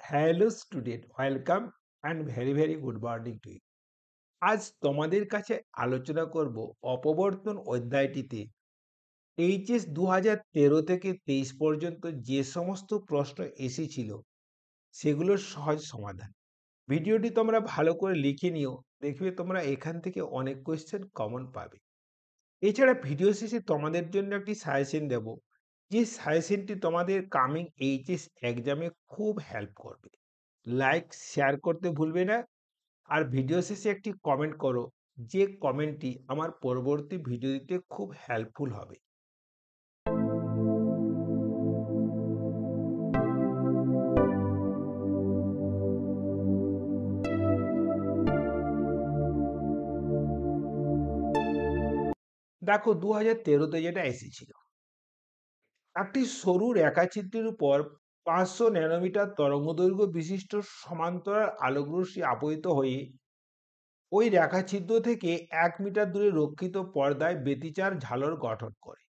Hello student, welcome and very very good morning to you. আজ তোমাদের কাছে আলোচনা করব অপবর্তন অধ্যায়টিতে এইচএস 2013 থেকে 23 পর্যন্ত যে সমস্ত প্রশ্ন এসেছিল সেগুলোর সহজ সমাধান। ভিডিওটি তোমরা ভালো করে লিখে নিও, দেখবে তোমরা এখান থেকে অনেক কোয়েশ্চেন কমন পাবে। এছাড়া ভিডিও শেষে তোমাদের জন্য একটি সাজেশন দেব, যে সাজেশনটি তোমাদের কামিং এইচএস এক্সামে খুব হেল্প করবে। লাইক শেয়ার করতে ভুলবে না, আর ভিডিও শেষে একটি কমেন্ট করো, যে কমেন্টটি আমার পরবর্তী ভিডিও দিতে খুব হেল্পফুল হবে। দেখো 2013-তে যেটা এসেছিল, একটি সরু রেখাচিত্রের উপর 500 ন্যানোমিটার তরঙ্গদৈর্ঘ্য বিশিষ্ট সমান্তরাল আলোকরশ্মি আপতিত হয়ে ওই রেখাছিদ্র থেকে 1 মিটার দূরে রক্ষিত পর্দায় ব্যতিচার ঝালর গঠন করে।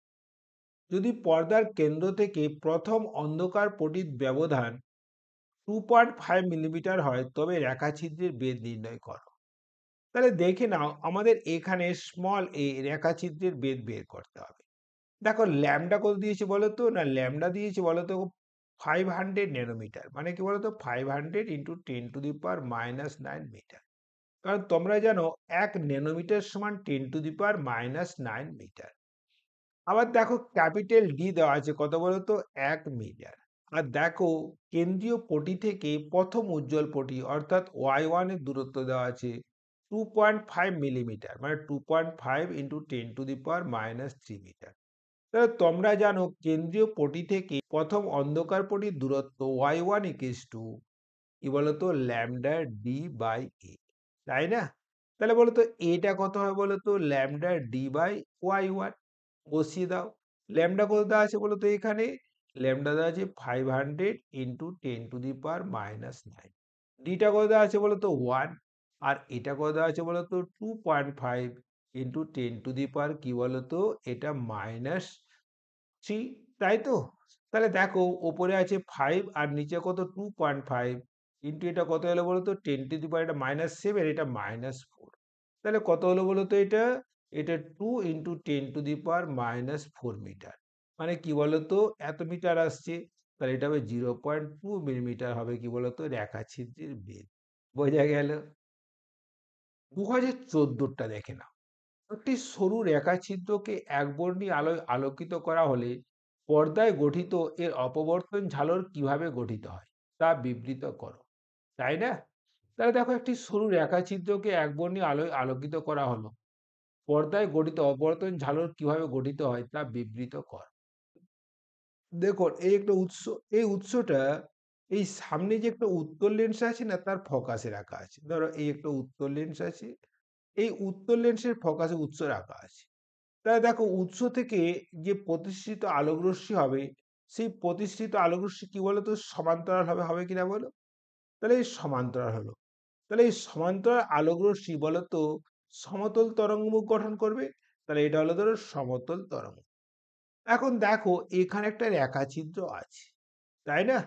যদি পর্দার কেন্দ্র থেকে প্রথম অন্ধকার পটিত ব্যবধান 2.5 মিলিমিটার হয়, তবে রেখাছিদ্রের বেদ নির্ণয় করো। তাহলে দেখে নাও, আমাদের এখানে স্মল এ রেখাছিদ্রের বেদ বের করতে হবে। দেখো ল্যামডা কত দিয়েছে বলো তো, না ল্যামডা দিয়েছে বলো তো 500 ন্যানোমিটার, মানে কি বলো তো 500 ইন্টু 10⁻⁹ মিটার। কারণ তোমরা জানো 1 ন্যানোমিটার সমান 10⁻⁹ মিটার। আবার দেখো ক্যাপিটাল ডি দেওয়া আছে কত বলো তো 1 মিটার। আর দেখো কেন্দ্রীয় পটি থেকে প্রথম উজ্জ্বল পটি অর্থাৎ y1 এর দূরত্ব দেওয়া আছে 2.5 মিলিমিটার, মানে 2.5 ইন্টু 10⁻³ মিটার। তাহলে তোমরা জানো কেন্দ্রীয় পটি থেকে প্রথম অন্ধকার পটির দূরত্ব y1 ইকুয়ালস টু কি বলতো ল্যামডা ডি বাই এ, তাই না? তাহলে বলতো এটা কত হয় বলতো ল্যামডা ডি বাই y1, বসিয়ে দাও। ল্যামডা কত দেওয়া আছে বলতো এখানে, ল্যামডা দেওয়া আছে 500 ইন্টু 10⁻⁹ ডিটা কত দেওয়া আছে বলতো 1, আর এটা কত দেওয়া আছে বলতো 2.5 ইন্টু 10 কি বলতো এটা -3, তাই তো? তাহলে দেখো ওপরে আছে 5 আর নিচে কত 2.5 ইন্টু এটা কত হলো বলতো 10⁻, এটা -7, এটা -4। তাহলে কত হলো বলতো এটা 2 ইন্টু 10⁻⁻⁴ মিটার, মানে কি বলতো এত মিটার আসছে। তাহলে এটা হবে 0.2 মিলিমিটার হবে কি বলতো রেখাছিদ্রের বেদ। বোঝা গেল? 2014টা দেখে নাও, একটি সরু রেখাছিদ্রকে একবর্ণী আলোয় আলোকিত করা হলে পর্দায় গঠিত এর অপবর্তন ঝালর কিভাবে গঠিত হয় তা বিবৃত করো, তাই না? তাহলে দেখো একটি সরু রেখাছিদ্রকে একবর্ণী আলোয় আলোকিত করা হলো, পর্দায় গঠিত অপবর্তন ঝালর কিভাবে গঠিত হয় তা বিবৃত কর। দেখো এই একটা উৎস, এই উৎসটা এই সামনে যে একটা উত্তল লেন্স আছে না, তার ফোকাসে রাখা আছে। ধরো এই একটা উত্তল লেন্স আছে, এই উত্তল লেন্সের ফোকাসে উৎস রাখা আছে। তাহলে দেখো উৎস থেকে যে প্রতিসৃত আলোকরশ্মি হবে, সেই প্রতিসৃত আলোকরশ্মি কি বলতো সমান্তরাল হবে, হবে কিনা বলো? তাহলে এই সমান্তরাল হলো। তাহলে এই সমান্তরাল আলোকরশ্মি বলতো সমতল তরঙ্গমুখ গঠন করবে। তাহলে এটা হলো ধরো সমতল তরঙ্গ। এখন দেখো এখানে একটা রেখাছিদ্র আছে, তাই না?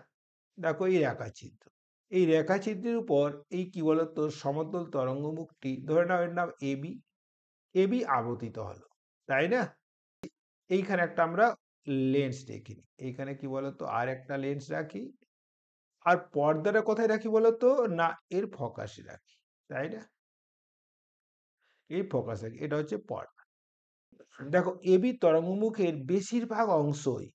দেখো এই রেখাছিদ্র, এই রেখাছিদ্রের উপর এই কি বলতো সমতল তরঙ্গমুখটি, ধরে নাও এর নাম এবি, এবি আবর্তিত হলো, তাই না? এইখানে একটা আমরা লেন্স রেখে নিই, এইখানে কি বলতো আর একটা লেন্স রাখি, আর পর্দাটা কোথায় রাখি বলতো, না এর ফোকাসে রাখি, তাই না? এই ফোকাস রাখি, এটা হচ্ছে পর্দা। দেখো এবি তরঙ্গমুখের বেশিরভাগ অংশই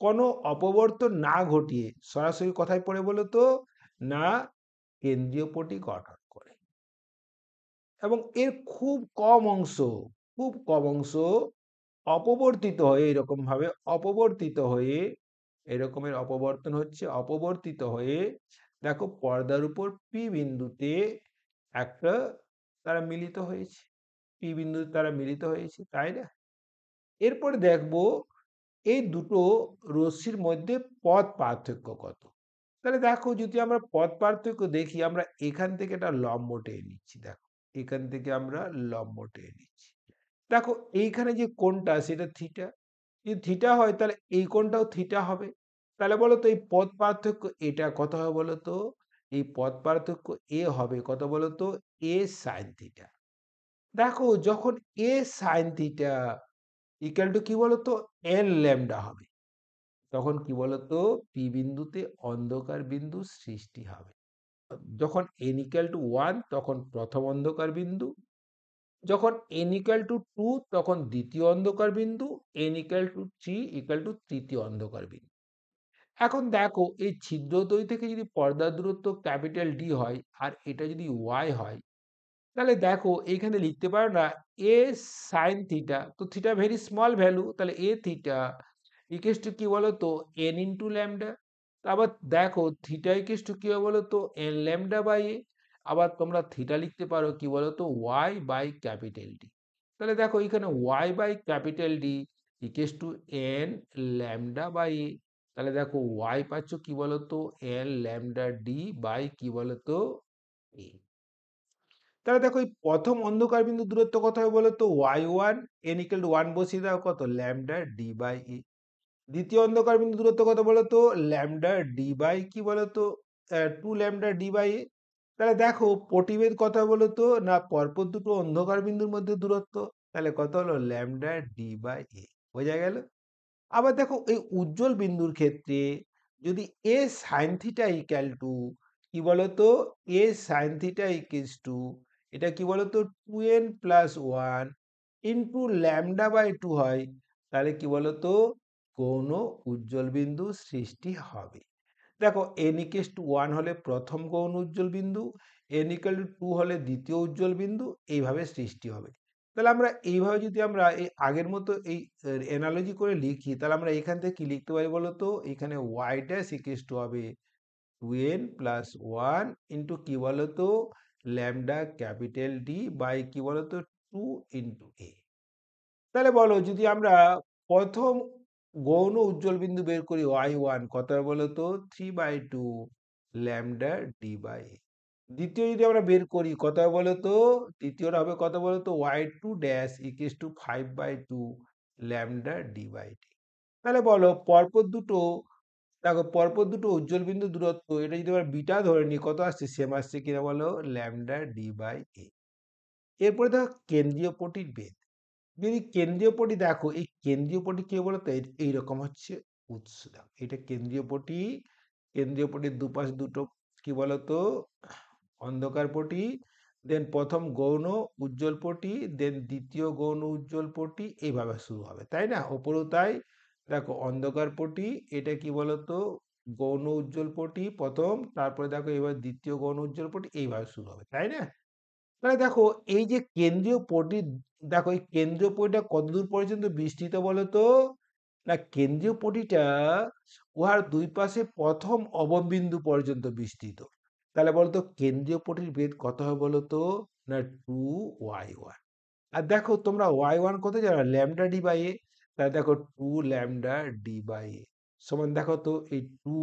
কোনো অপবর্তন না ঘটিয়ে সরাসরি কোথায় পড়ে বলতো, না কেন্দ্রীয় পটি গঠন করে, এবং এর খুব কম অংশ অপবর্তিত হয়ে এরকম ভাবে অপবর্তিত হয়ে, এরকমের অপবর্তন হচ্ছে অপবর্তিত হয়ে, দেখো পর্দার উপর পি বিন্দুতে একটা তারা মিলিত হয়েছে, পি বিন্দুতে তারা মিলিত হয়েছে, তাই না? এরপরে দেখবো এই দুটো রশ্মির মধ্যে পথ পার্থক্য কত। তাহলে দেখো যদি আমরা পথ পার্থক্য দেখি, আমরা এখান থেকে একটা লম্ব টেনে নিচ্ছি, দেখো এখান থেকে আমরা লম্ব টেনে নিচ্ছি। দেখো এইখানে যে কোণটা সেটা থিটা, যদি থিটা হয় তাহলে এই কোণটাও থিটা হবে। তাহলে বলো তো এই পদ পার্থক্য এটা কত হবে বলো তো? এই পদ পার্থক্য এ হবে কত বলো তো? a sin theta. দেখো যখন a sin theta equal to কি বলতো? n ল্যামডা হবে। তখন কি বলতো? P বিন্দুতে অন্ধকার বিন্দু সৃষ্টি হবে। যখন n ইকুয়াল টু 1 তখন প্রথম অন্ধকার বিন্দু, যখন n ইকুয়াল টু 2 তখন দ্বিতীয় অন্ধকার বিন্দু, n equal to 3 equal to তৃতীয় অন্ধকার বিন্দু। এখন দেখো এই ছিদ্রদ্বয়ী থেকে যদি পর্দার দূরত্ব ক্যাপিটাল ডি হয় আর এটা যদি ওয়াই হয়, তাহলে দেখো এইখানে লিখতে পারো না এ সাইন থিটা, তো থিটা ভেরি স্মল ভ্যালু, তাহলে এ থিটা ইকুয়ালস টু কি বলতো এন ইন্টু ল্যামডা। আবার দেখো থিটা ইকুয়ালস টু কি হবে বলতো এন ল্যামডা বাই এ। আবার তোমরা থিটা লিখতে পারো কি বলতো ওয়াই বাই ক্যাপিটাল ডি। তাহলে দেখো এখানে Y by capital D equals to N lambda by A. তাহলে দেখো ওয়াই পাচ্ছ কি বলতো এন ল্যামডা ডি বাই কি বলতো এ। তাহলে দেখো এই প্রথম অন্ধকার বিন্দু দূরত্ব কত হবে বলতো Y one, N equal to one বসিয়ে দাও কত ল্যামডা ডি বাই এ। দ্বিতীয় অন্ধকার বিন্দু দূরত্ব কত বলতো ল্যামডা ডি বাই কি বলতো 2 ল্যামডা ডি বাই এ। তাহলে দেখো প্রতিবেদ কত বলতো না পরপর দুটো অন্ধকার বিন্দুর মধ্যে দূরত্ব, তাহলে কত হলো ল্যামডা ডি বাই এ। বোঝা গেল? আবার দেখো এই উজ্জ্বল বিন্দুর ক্ষেত্রে যদি এ সাইন থিটা ইকুয়াল টু কি বলতো এ সাইন থিটা ইকুয়ালস টু এটা কি বলতো 2n plus 1 into lambda by 2 হয়, তাহলে কি বলতো কোনো উজ্জ্বল বিন্দু সৃষ্টি হবে। দেখো n ইকুয়ালস টু 1 হলে প্রথম গৌণ উজ্জ্বল বিন্দু, n ইকুয়াল টু 2 হলে দ্বিতীয় উজ্জ্বল বিন্দু, এইভাবে সৃষ্টি হবে। তাহলে আমরা এইভাবে যদি আমরা এই আগের মতো এই অ্যানালজি করে লিখি, তাহলে আমরা এখান থেকে কি লিখতে পারি বলতো এখানে y ড্যাশ ইকুয়ালস টু হবে 2n প্লাস 1 ইন্টু কি বলতো ল্যামডা ক্যাপিটাল ডি বাই কি বলতো 2 ইন্টু এ। তাহলে বলো যদি আমরা প্রথম গৌণ উজ্জ্বল বিন্দু বের করি y1 কত হবে বলতো 3/2 ল্যামডা ডি বাই। দ্বিতীয় যদি আমরা বের করি কত হবে বলতো দ্বিতীয়টা হবে কত বলতো y2 dash equals to 5/2 lambda D by D. তাহলে বলো পরপর দুটো, দেখো পরপর দুটো উজ্জ্বল বিন্দু দূরত্ব এটা যদি আমরা বিটা ধরে নিই কত আসছে সেম আসছে কিনা বলো ল্যামডা ডি বাই এ। এরপরে দেখো কেন্দ্রীয় পটির বেদ। যদি কেন্দ্রীয় পটি দেখো এই কেন্দ্রীয় পটি কি বলতো এইরকম হচ্ছে উৎস, দেখো এটা কেন্দ্রীয় পটি। কেন্দ্রীয় পটির দুপাশ দুটো কি বলতো অন্ধকার পটি, দেন প্রথম গৌণ উজ্জ্বল পটি, দেন দ্বিতীয় গৌণ উজ্জ্বল পটি, এইভাবে শুরু হবে তাই না ওপরেও তাই। দেখো অন্ধকার পটি এটা কি বলতো গৌণ উজ্জ্বল পটি প্রথম, তারপরে দেখো এবার দ্বিতীয় গৌণ উজ্জ্বল পটি, এইভাবে শুরু হবে তাই না। তাহলে দেখো এই যে কেন্দ্রীয় পটি, দেখো এই কেন্দ্রীয় পটিটা কতদূর পর্যন্ত বিস্তৃত বলো তো না কেন্দ্রীয় পটিটা উহার দুই পাশে প্রথম অববিন্দু পর্যন্ত বিস্তৃত। তাহলে বলতো কেন্দ্রীয় পটির বেদ কত হবে বলতো না 2y1। আর দেখো তোমরা y1 কত জানো ল্যামডা ডি বাই এ। তাহলে দেখো 2 ল্যামডা ডি বাই এ সমান দেখো তো এই 2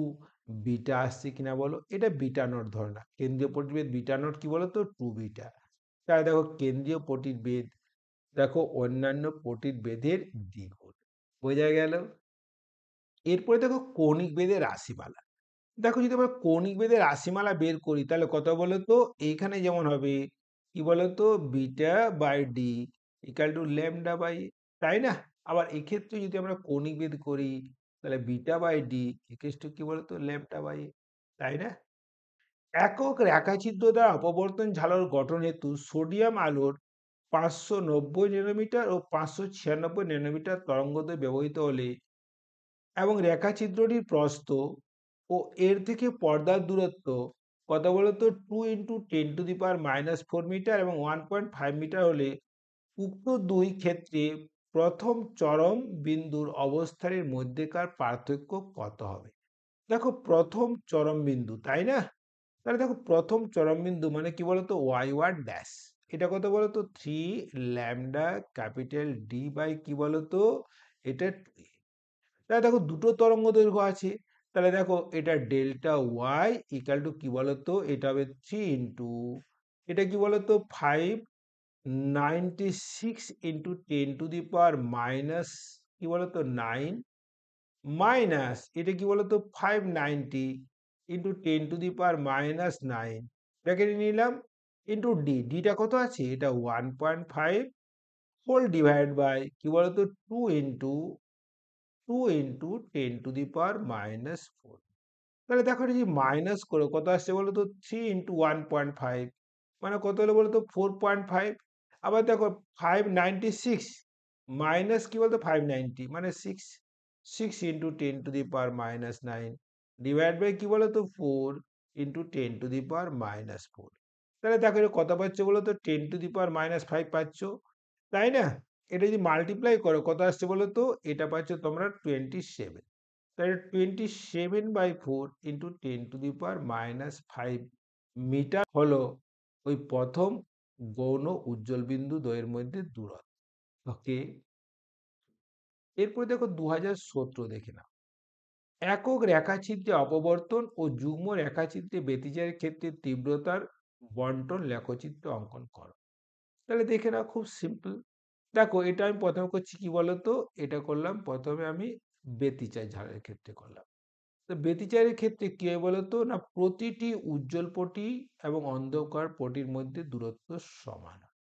বিটা আসছে কিনা বলো, এটা বিটা নট ধরে না, কেন্দ্রীয় পটির বেদ বিটা নট কি বলো তো 2 বিটা। তাহলে দেখো কেন্দ্রীয় পটির বেদ দেখো অন্যান্য পটির বেদের দ্বিগুণ। বোঝা গেল? এরপরে দেখো কৌণিক বেদের রাশিমালা। দেখো যদি আমরা কৌণিক বেদের রাশিমালা বের করি তাহলে কত বলতো এইখানে যেমন হবে কি বলতো beta by D equal to lambda by, তাই না। আবার এক্ষেত্রে যদি আমরা কৌণিক বেদ করি তাহলে beta by D equals to কি বলতো ল্যামডা বাই, তাই না। একক রেখাচিত্র দ্বারা অপবর্তন ঝালর গঠন হেতু সোডিয়াম আলোর 590 ন্যানোমিটার ও 596 ন্যানোমিটার তরঙ্গদৈর্ঘ্য ব্যবহৃত হলে এবং রেখাচিত্রটির প্রস্থ ও এর থেকে পর্দার দূরত্ব কত বলতো 2 × 10⁻⁻⁴ মিটার এবং 1.5 মিটার হলে উক্ত দুই ক্ষেত্রে প্রথম চরম বিন্দুর অবস্থানের মধ্যেকার পার্থক্য কত হবে। দেখো প্রথম চরম বিন্দু তাই না, তাহলে দেখো প্রথম চরম বিন্দু মানে কি বলতো y1 ড্যাশ, এটা কত বলতো 3 ল্যামডা ক্যাপিটাল ডি বাই কি বলতো এটা 2a। তাহলে দেখো দুটো তরঙ্গ দৈর্ঘ্য আছে, তাহলে দেখো এটা ডেল্টা ওয়াই ইকাল টু কি বলতো এটা হবে 3 এটা কি বলতো 596 × 10⁻⁻⁹ কি বলতো 9 মাইনাস এটা কি বলতো 590 ইন্টু 10⁻⁻৯ ব্র্যাকেটে নিলাম ইন্টু ডিটা কত আছে এটা 1.5 হোল ডিভাইড বাই কি বলতো 2 ইন্টু 10⁻⁻4। তাহলে দেখো এটা যদি মাইনাস করো কত আসছে বলো তো 3 ইন্টু 1.5 মানে কত হলো বলো তো 4.5। আবার দেখো 596 মাইনাস কি বলতো 590 মানে 6 ইন্টু 10⁻⁻9 ডিভাইড বাই কি বলতো 4 ইন্টু 10⁻⁻4। তাহলে দেখো এটা কত পাচ্ছ বলো তো 10⁻⁻5 পাচ্ছ, তাই না? এটা যদি মাল্টিপ্লাই করো কত আসছে বলো তো এটা পাচ্ছ তোমরা 27। তাহলে 27/4 ইন্টু 10⁻⁻5 মিটার হলো ওই প্রথম গৌণ উজ্জ্বল বিন্দু দ্বয়ের মধ্যে দূরত্ব। ওকে, এরপর দেখো 2017 দেখে নাও। একক রেখাচিত্রে অপবর্তন ও যুগ্ম রেখাচিত্রে ব্যতিচারের ক্ষেত্রে তীব্রতার বন্টন লেখচিত্র অঙ্কন করো। তাহলে দেখে নাও, খুব সিম্পল। দেখো এটা আমি প্রথমে করছি কি বলতো, এটা করলাম প্রথমে আমি ব্যতিচার ঝাড়ের ক্ষেত্রে করলাম। তো ব্যতিচারের ক্ষেত্রে কি হয় বলতো না, প্রতিটি উজ্জ্বল পটি এবং অন্ধকার পটির মধ্যে দূরত্ব সমান হয়।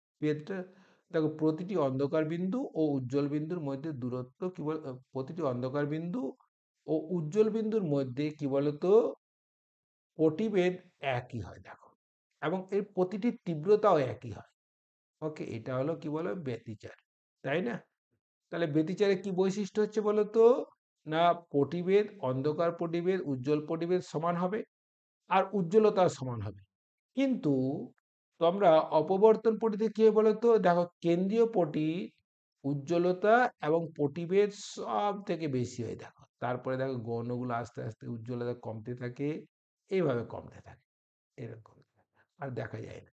দেখো প্রতিটি অন্ধকার বিন্দু ও উজ্জ্বল বিন্দুর মধ্যে দূরত্ব কি বল, প্রতিটি অন্ধকার বিন্দু ও উজ্জ্বল বিন্দুর মধ্যে কি বলতো পটিভেদ একই হয় দেখো, এবং এর প্রতিটি তীব্রতাও একই হয়। ওকে, এটা হলো কি বলো ব্যতিচার, তাই না? তাহলে ব্যতিচারের কি বৈশিষ্ট্য হচ্ছে বলতো না, পটিভেদ অন্ধকার পটিভেদ উজ্জ্বল পটিভেদ সমান হবে আর উজ্জ্বলতাও সমান হবে। কিন্তু তোমরা অপবর্তন পটিতে কি হয় বলতো, দেখো কেন্দ্রীয় পটি উজ্জ্বলতা এবং পটিভেদ সব থেকে বেশি হয় দেখো, তারপরে দেখো গৌণগুলো আস্তে আস্তে উজ্জ্বলতা কমতে থাকে, এইভাবে কমতে থাকে, এরকম আর দেখা যায় না।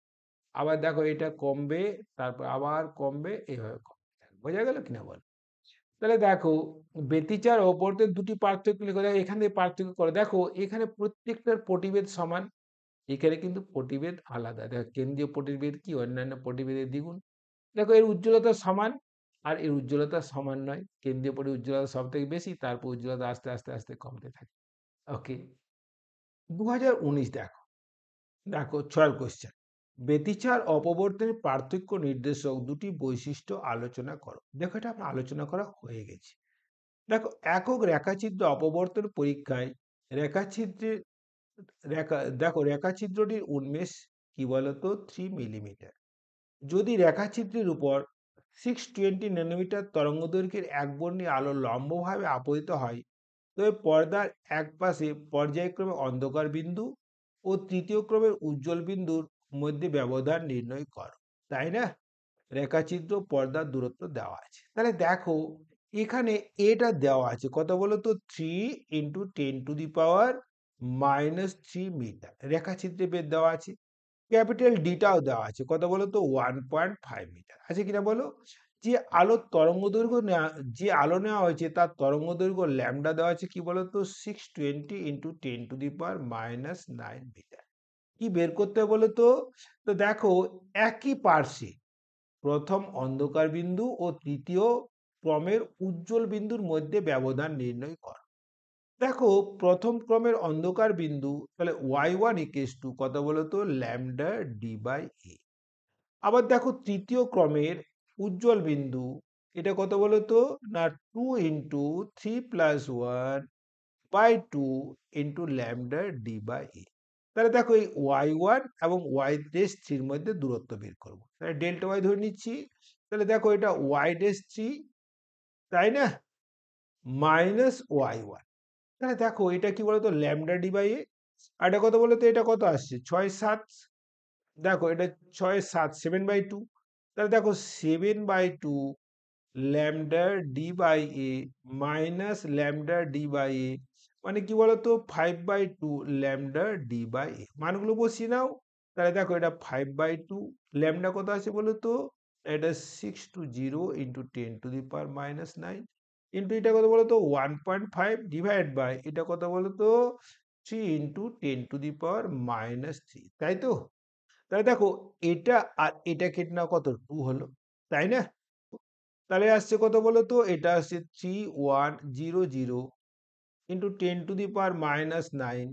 আবার দেখো এটা কমবে, তারপর আবার কমবে, এইভাবে কমতে থাকে। বোঝা গেল কিনা বল? তাহলে দেখো ব্যতিচার ও অপবর্তনের দুটি পার্থক্য লিখে দেখো, এখান থেকে পার্থক্য করে দেখো, এখানে প্রত্যেকটার পটিভেদ সমান, এখানে কিন্তু পটিভেদ আলাদা। দেখো কেন্দ্রীয় পটিভেদ কি অন্যান্য পটিভেদের দ্বিগুণ। দেখো এর উজ্জ্বলতা সমান আর এর উজ্জ্বলতা সমান নয়, কেন্দ্রীয় পটির উজ্জ্বলতা সব থেকে বেশি, তারপর উজ্জ্বলতা আস্তে আস্তে আস্তে কমতে থাকে। ওকে, 2019 দেখো, দেখো 6 কোশ্চেন। ব্যতিচার অপবর্তনের পার্থক্য নির্দেশক দুটি বৈশিষ্ট্য আলোচনা করো। দেখো এটা আমরা আলোচনা করা হয়ে গেছে। দেখো একক রেখাচিত্র অপবর্তন পরীক্ষায় রেখাচিত্রের দেখো রেখাচিত্রটির উন্মেষ কি বলতো 3 মিলিমিটার। যদি রেখাচিত্রের উপর 620 ন্যানোমিটার তরঙ্গদৈর্ঘ্যের একবর্ণী আলো লম্বভাবে আপতিত হয়, তবে পর্দার এক পাশে পর্যায়ক্রমে অন্ধকার বিন্দু ও তৃতীয় ক্রমের উজ্জ্বল বিন্দুর মধ্যে ব্যবধান নির্ণয় করো, তাই না? রেখাচিত্র পর্দার দূরত্ব দেওয়া আছে, তাহলে দেখো এখানে এটা দেওয়া আছে কত বলতো 3 × 10⁻³ রেখাচিত্রে বেদ দেওয়া আছে। ক্যাপিটাল ডিটাও দেওয়া আছে কত বলতো 1.5 মিটার আছে কিনা বলো। যে আলোর তরঙ্গ দৈর্ঘ্য যে আলো নেওয়া হয়েছে তার তরঙ্গ দৈর্ঘ্য ল্যামডা দেওয়া আছে কি বলতো 620 × 10⁻⁹ মিটার। কি বের করতে হবে বলতো, তো দেখো একই পার্শ্বে প্রথম অন্ধকার বিন্দু ও তৃতীয় ক্রমের উজ্জ্বল বিন্দুর মধ্যে ব্যবধান নির্ণয় কর। দেখো প্রথম ক্রমের অন্ধকার বিন্দু তাহলে y1 কত বলতো λd/a। আবার দেখো তৃতীয় ক্রমের উজ্জ্বল বিন্দু এটা কত বলতো না 2 × 3+1/2 তাহলে দেখো এই y1 এবং y'3 মধ্যে দূরত্ব বের করবো, তাহলে ডেল্টা y ধরে নিচ্ছি। তাহলে দেখো এটা y'3, তাই না, মাইনাস y1। তাহলে দেখো এটা কি বলতো λd/a। আর এটা কত বলতো, এটা কত আসছে 6/7। দেখো এটা 6/7 7/2। তাহলে দেখো 7/2 λd/a মাইনাস λd/a মানে কি বলতো 5/2 λd/a। মানগুলো বসিয়ে নাও, তাহলে দেখো এটা 5/2 ল্যামডা কত আছে বলতো, এটা 620 × 10⁻⁹ ইন্টু এটা কত বলতো 1.5 ডিভাইড বাই এটা কত বলতো 3 × 10⁻⁻3, তাই তো? তাহলে দেখো এটা আর এটা কেটে নাও কত 2 হলো, তাই না? তাহলে আসছে কত বলতো, এটা আসছে 3100 ইন্টু 10⁻⁻৯,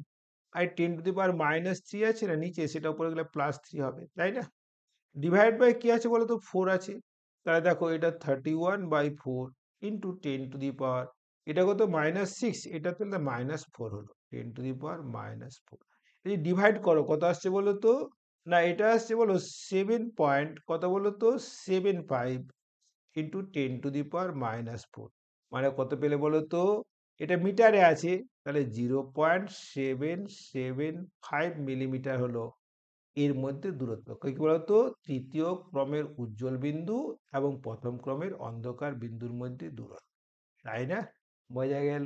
আর 10⁻³ আছে না নিচে, সেটা উপরে গেলে +3 হবে, তাই না? ডিভাইড বাই কি আছে বলো তো, 4 আছে। তাহলে দেখো এটা 31/4 ইন্টু 10⁻, এটা কত -6, এটা তাহলে -4 হলো, 10⁻⁻4। এই ডিভাইড করো, কত আসছে বলো তো? না, এটা আসছে বলো 7 পয়েন্ট কত বলো তো, 75 ইন্টু 10⁻⁻4, মানে কত পেলে বলো তো? এটা মিটারে আছে, তাহলে 0.775 মিলিমিটার হলো এর মধ্যে দূরত্ব। কি বলতো? তৃতীয় ক্রমের উজ্জ্বল বিন্দু এবং প্রথম ক্রমের অন্ধকার বিন্দুর মধ্যে দূরত্ব, তাই না? বোঝা গেল?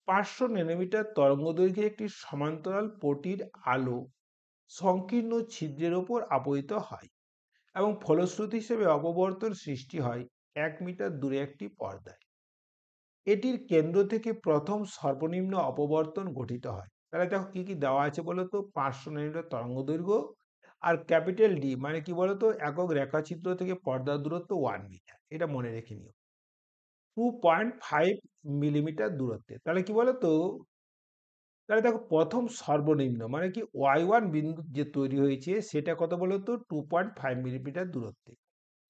500 ন্যানোমিটার তরঙ্গদৈর্ঘ্যের একটি সমান্তরাল পটির আলো সংকীর্ণ ছিদ্রের ওপর আপতিত হয় এবং ফলশ্রুতি হিসেবে অপবর্তন সৃষ্টি হয় 1 মিটার দূরে একটি পর্দায়। এটির কেন্দ্র থেকে প্রথম সর্বনিম্ন অপবর্তন গঠিত হয়। তাহলে দেখো কি কি দেওয়া আছে বলতো? 500 ন্যানোমিটার তরঙ্গ দৈর্ঘ্য, আর ক্যাপিটাল ডি মানে কি বলতো? একক রেখাচিত্র থেকে পর্দার দূরত্ব 1 মিটার, এটা মনে রেখে নিও। 2.5 মিলিমিটার দূরত্বে, তাহলে কি বলতো? তাহলে দেখো প্রথম সর্বনিম্ন মানে কি y1 বিন্দু যে তৈরি হয়েছে সেটা কত বলতো? 2.5 মিলিমিটার দূরত্বে।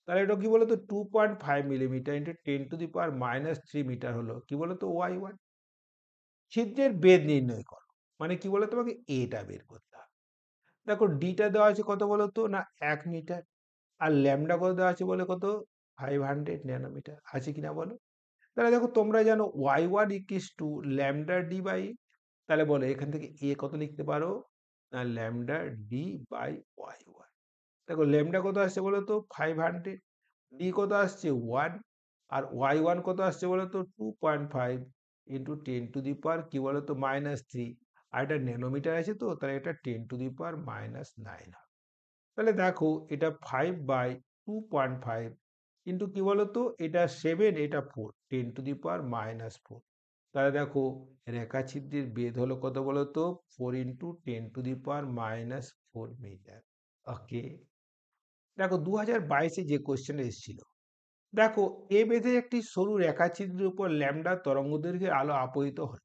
তাহলে এটা কি বলতো? 2.5 মিলিমিটার ইন্টু 10⁻³ মিটার হলো কি বলতো? y1। ছিদ্রের বেধ নির্ণয় করো, মানে কি বলতো? তোমাকে এটা বের করতে হবে। দেখো ডিটা দেওয়া আছে কত বলতো? না 1 মিটার, আর ল্যামডা কত দেওয়া আছে বলে কত? 500 ন্যানোমিটার, আছে কিনা বলো? তাহলে দেখো তোমরা জানো y1 equals to lambda D by, তাহলে বলো এখান থেকে এ কত লিখতে পারো? না ল্যামডা ডি বাই y1। দেখো ল্যামডা কত আসছে বলো তো? 500, ডি কত আসছে? 1, আর y1 কত আসছে বলো তো? 2.5 ইন্টু 10⁻, কি বলো তো? -3, আর এটা ন্যানোমিটার আছে তো, তাহলে এটা 10⁻⁹ হবে। তাহলে দেখো এটা 5/2.5 ইন্টু কি বলতো? এটা 7, এটা 4, 10⁻⁻4। তাহলে দেখো রেখাছিদ্রের বেধ হলো কত বলতো? 4 ইন্টু 10⁻⁻4 মিটার। ওকে, দেখো 2022-এ যে কোশ্চেনটা এসেছিল, দেখো এ বেধে একটি সরু রেখাছিদ্রের উপর ল্যামডা তরঙ্গদৈর্ঘ্যের আলো আপতিত হয়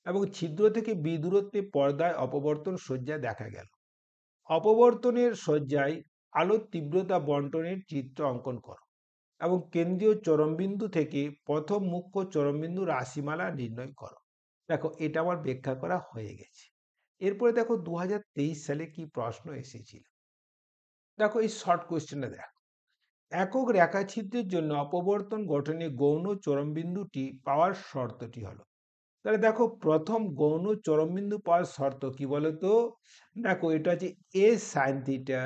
এবং ছিদ্র থেকে বি দূরত্বে পর্দায় অপবর্তন সজ্জা দেখা গেল। অপবর্তনের সজ্জায় আলোর তীব্রতা বন্টনের চিত্র অঙ্কন করো এবং কেন্দ্রীয় চরমবিন্দু থেকে প্রথম মুখ্য চরমবিন্দু রাশিমালা নির্ণয় করো। দেখো এটা আমার ব্যাখ্যা করা হয়ে গেছে। এরপরে দেখো 2023 সালে কি প্রশ্ন এসেছিল, দেখো এই শর্ট কোয়েশ্চেনটা দেখো। একক রেখাছিদ্রের জন্য অপবর্তন গঠনে গৌণ চরমবিন্দুটি পাওয়ার শর্তটি হলো। তাহলে দেখো প্রথম গৌণ চরমবিন্দু পাওয়ার শর্ত কি বলতো? দেখো এটা হচ্ছে এ সাইন থিটা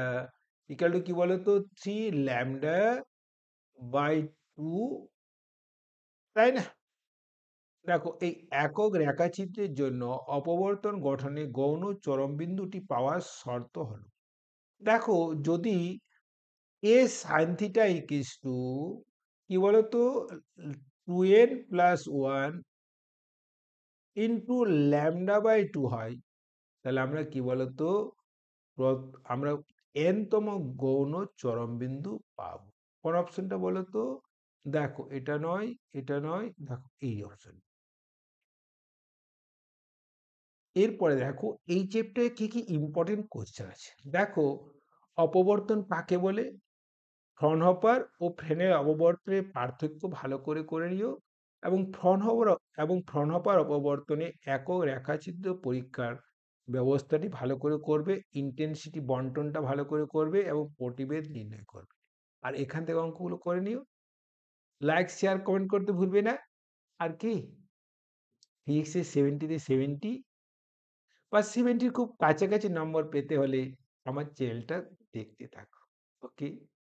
ইকুয়াল টু কি বলতো? 3 ল্যামডা/2, তাই না? দেখো এই একক রেখাচিত্রের জন্য অপবর্তন গঠনে গৌণ চরমবিন্দুটি পাওয়ার শর্ত হলো, দেখো যদি এ সাইন থিটা ইকুয়ালস টু কি বলতো? 2n+1 ইন্টু ল্যামডা/2 হয়, তাহলে আমরা কি বলতো? আমরা n তম গৌণ চরমবিন্দু পাবো। কোন অপশনটা বলতো? দেখো এটা নয়, এটা নয়, দেখো এই অপশন। এরপরে দেখো এই চ্যাপ্টারে কি কি ইম্পর্টেন্ট কোশ্চেন আছে দেখো। অপবর্তন কাকে বলে? ফ্রনহপার ও ফ্রেনের অপবর্তনের পার্থক্য ভালো করে করে নিও, এবং ফ্রনহপার অপবর্তনে একক রেখাচিত্র পরীক্ষার ব্যবস্থাটি ভালো করে করবে, ইন্টেন্সিটি বন্টনটা ভালো করে করবে এবং প্রতিবেদ নির্ণয় করবে। আর এখান থেকে অঙ্কগুলো করে নিও। লাইক শেয়ার কমেন্ট করতে ভুলবে না। আর কি ফিজিক্সে 70-তে 70 বা 70-র খুব কাছাকাছি নম্বর পেতে হলে আমার চ্যানেলটা দেখতে থাকো। ওকে।